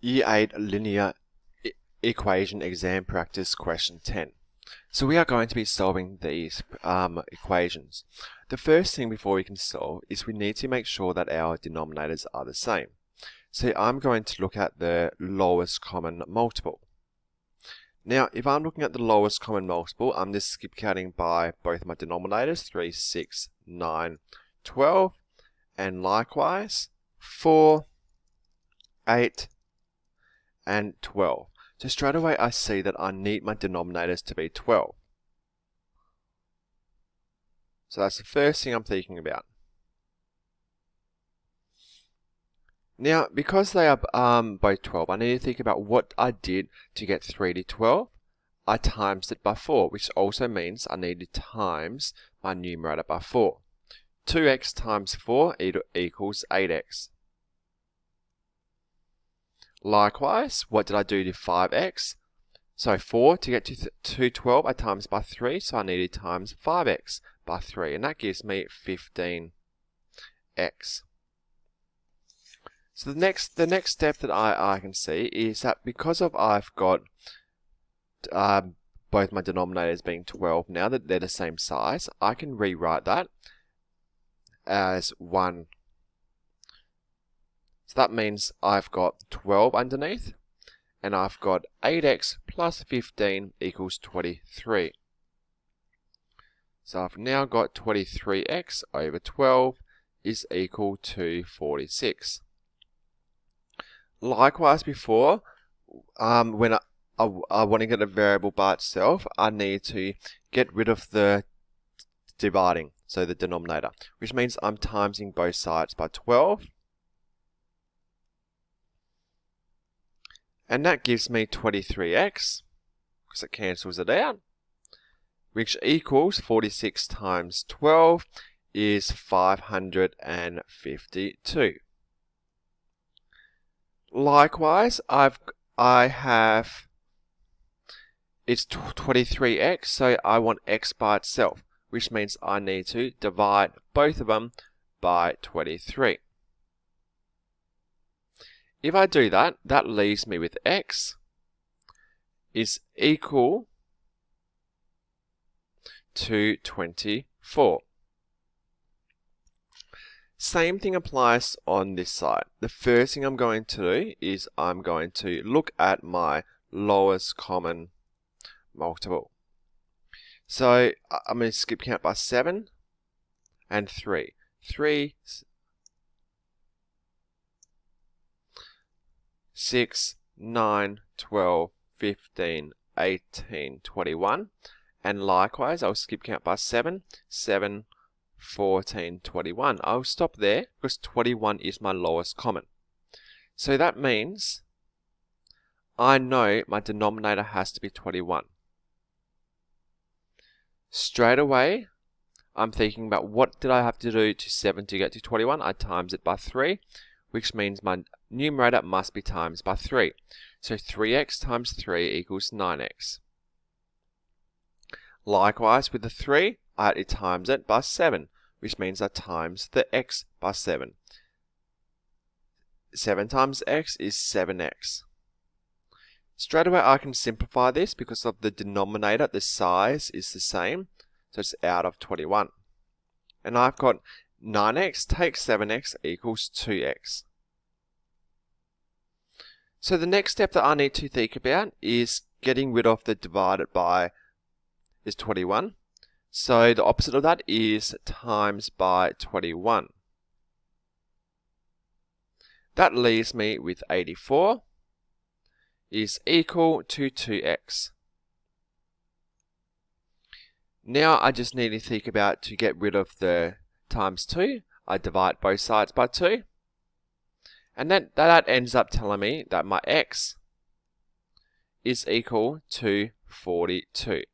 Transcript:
Year 8 Linear Equation Exam Practice Question 10. So we are going to be solving these equations. The first thing before we can solve is we need to make sure that our denominators are the same. So I'm going to look at the lowest common multiple. Now, if I'm looking at the lowest common multiple, I'm just skip counting by both my denominators, 3, 6, 9, 12, and likewise 4, 8, and 12. So straight away I see that I need my denominators to be 12. So that's the first thing I'm thinking about. Now, because they are both 12, I need to think about what I did to get 3 to 12. I times it by 4, which also means I need to times my numerator by 4. 2x times 4 equals 8x. Likewise, what did I do to 5x? So 4, to get to 212, I times by 3, so I needed times 5x by 3, and that gives me 15x. So the next step that I can see is that because I've got both my denominators being 12 now, that they're the same size, I can rewrite that as 1. So that means I've got 12 underneath, and I've got 8x plus 15 equals 23. So I've now got 23x over 12 is equal to 46. Likewise before, when I want to get a variable by itself, I need to get rid of the dividing, so the denominator, which means I'm timesing both sides by 12. And that gives me 23x, because it cancels it out, which equals 46 times 12 is 552. Likewise, I have, it's 23x, so I want x by itself, which means I need to divide both of them by 23. If I do that, that leaves me with x is equal to 24. Same thing applies on this side. The first thing I'm going to do is I'm going to look at my lowest common multiple. So I'm going to skip count by 7 and 3. 3, 6, 9, 12, 15, 18, 21. And likewise, I'll skip count by 7, 7, 14, 21. I'll stop there because 21 is my lowest common. So that means I know my denominator has to be 21. Straight away, I'm thinking about what did I have to do to 7 to get to 21? I times it by 3, which means my numerator must be times by 3. So 3x times 3 equals 9x. Likewise, with the 3, I had to times it by 7, which means I times the x by 7. 7 times x is 7x. Straight away, I can simplify this because of the denominator, the size is the same, so it's out of 21. And I've got 9x take 7x equals 2x. So the next step that I need to think about is getting rid of the divided by is 21. So the opposite of that is times by 21. That leaves me with 84 is equal to 2x. Now I just need to think about to get rid of the times 2. I divide both sides by 2. And then that ends up telling me that my x is equal to 42.